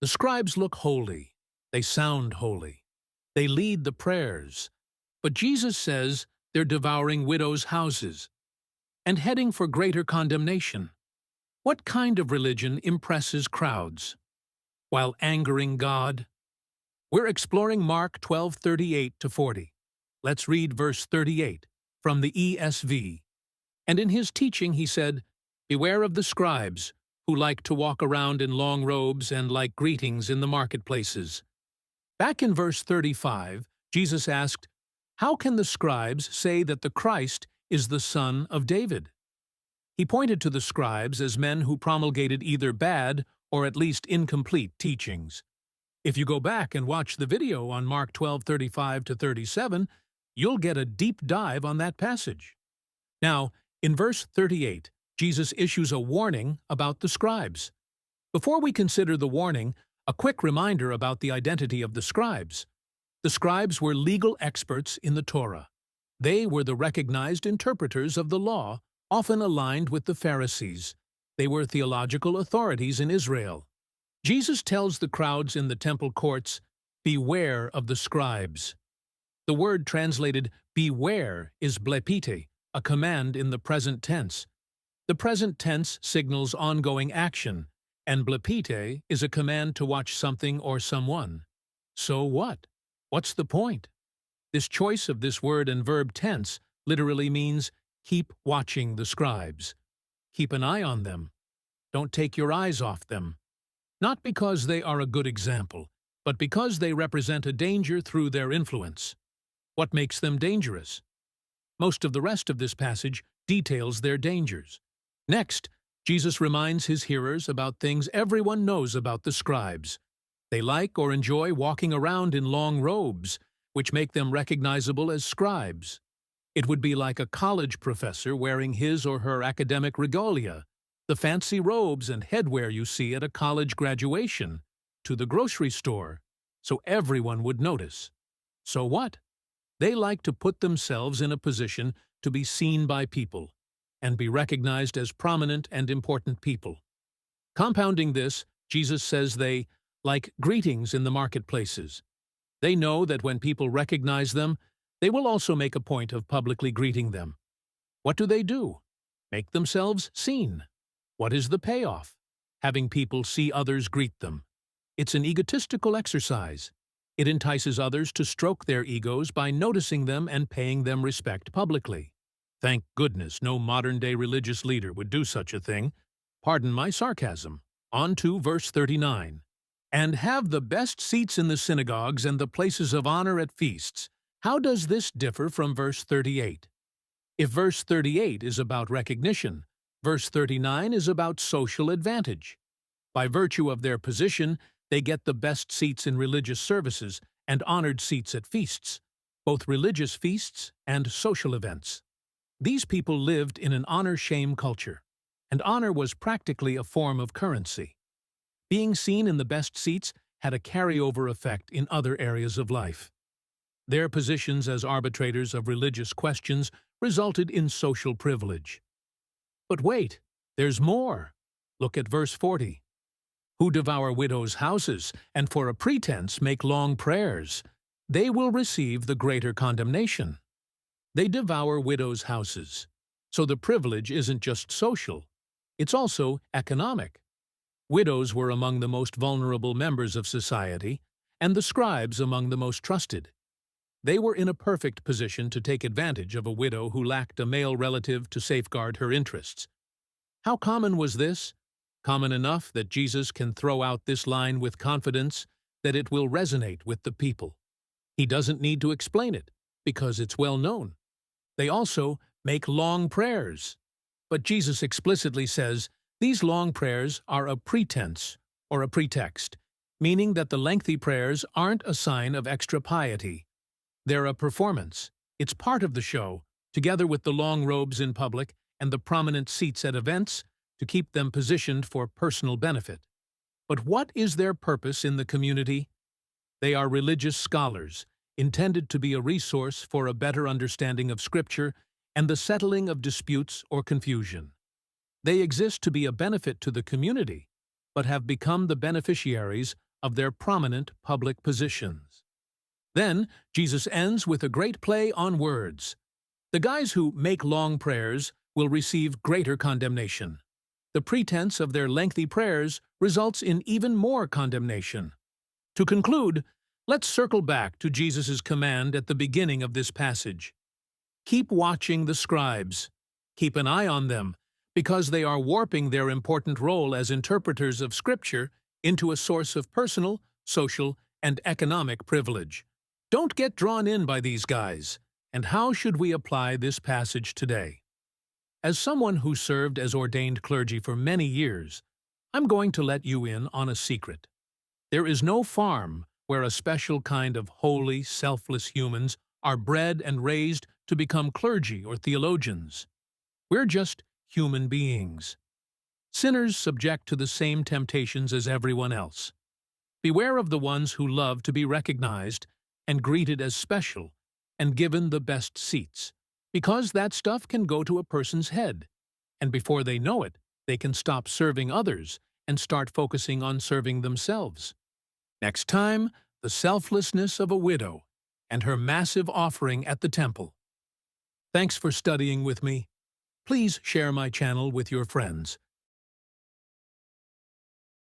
The scribes look holy. They sound holy. They lead the prayers. But Jesus says they're devouring widows' houses and heading for greater condemnation. What kind of religion impresses crowds while angering God? We're exploring Mark 12:38-40. Let's read verse 38 from the ESV. And in his teaching he said, "Beware of the scribes, who like to walk around in long robes and like greetings in the marketplaces." Back in verse 35, Jesus asked, "How can the scribes say that the Christ is the son of David?" He pointed to the scribes as men who promulgated either bad or at least incomplete teachings. If you go back and watch the video on Mark 12:35-37, you'll get a deep dive on that passage. Now, in verse 38, Jesus issues a warning about the scribes. Before we consider the warning, a quick reminder about the identity of the scribes. The scribes were legal experts in the Torah. They were the recognized interpreters of the law, often aligned with the Pharisees. They were theological authorities in Israel. Jesus tells the crowds in the temple courts, "Beware of the scribes." The word translated beware is blepite, a command in the present tense. The present tense signals ongoing action, and blepite is a command to watch something or someone. So what? What's the point? This choice of this word and verb tense literally means keep watching the scribes. Keep an eye on them. Don't take your eyes off them. Not because they are a good example, but because they represent a danger through their influence. What makes them dangerous? Most of the rest of this passage details their dangers. Next, Jesus reminds his hearers about things everyone knows about the scribes. They like or enjoy walking around in long robes, which make them recognizable as scribes. It would be like a college professor wearing his or her academic regalia, the fancy robes and headwear you see at a college graduation, to the grocery store, so everyone would notice. So what? They like to put themselves in a position to be seen by people and be recognized as prominent and important people. Compounding this, Jesus says they like greetings in the marketplaces. They know that when people recognize them, they will also make a point of publicly greeting them. What do? Make themselves seen. What is the payoff? Having people see others greet them. It's an egotistical exercise. It entices others to stroke their egos by noticing them and paying them respect publicly. Thank goodness no modern-day religious leader would do such a thing. Pardon my sarcasm. On to verse 39. And have the best seats in the synagogues and the places of honor at feasts. How does this differ from verse 38? If verse 38 is about recognition, verse 39 is about social advantage. By virtue of their position, they get the best seats in religious services and honored seats at feasts, both religious feasts and social events. These people lived in an honor-shame culture, and honor was practically a form of currency. Being seen in the best seats had a carryover effect in other areas of life. Their positions as arbitrators of religious questions resulted in social privilege. But wait, there's more. Look at verse 40. Who devour widows' houses, and for a pretense make long prayers, they will receive the greater condemnation. They devour widows' houses. So the privilege isn't just social, it's also economic. Widows were among the most vulnerable members of society, and the scribes among the most trusted. They were in a perfect position to take advantage of a widow who lacked a male relative to safeguard her interests. How common was this? Common enough that Jesus can throw out this line with confidence that it will resonate with the people. He doesn't need to explain it, because it's well known. They also make long prayers. But Jesus explicitly says these long prayers are a pretense or a pretext, meaning that the lengthy prayers aren't a sign of extra piety. They're a performance. It's part of the show, together with the long robes in public and the prominent seats at events, to keep them positioned for personal benefit. But what is their purpose in the community? They are religious scholars, intended to be a resource for a better understanding of Scripture and the settling of disputes or confusion. They exist to be a benefit to the community, but have become the beneficiaries of their prominent public positions. Then, Jesus ends with a great play on words. The guys who make long prayers will receive greater condemnation. The pretense of their lengthy prayers results in even more condemnation. To conclude, let's circle back to Jesus' command at the beginning of this passage. Keep watching the scribes. Keep an eye on them, because they are warping their important role as interpreters of Scripture into a source of personal, social, and economic privilege. Don't get drawn in by these guys. And how should we apply this passage today? As someone who served as ordained clergy for many years, I'm going to let you in on a secret. There is no farm where a special kind of holy, selfless humans are bred and raised to become clergy or theologians. We're just human beings. Sinners subject to the same temptations as everyone else. Beware of the ones who love to be recognized and greeted as special and given the best seats, because that stuff can go to a person's head, and before they know it, they can stop serving others and start focusing on serving themselves. Next time, the selflessness of a widow and her massive offering at the temple. Thanks for studying with me. Please share my channel with your friends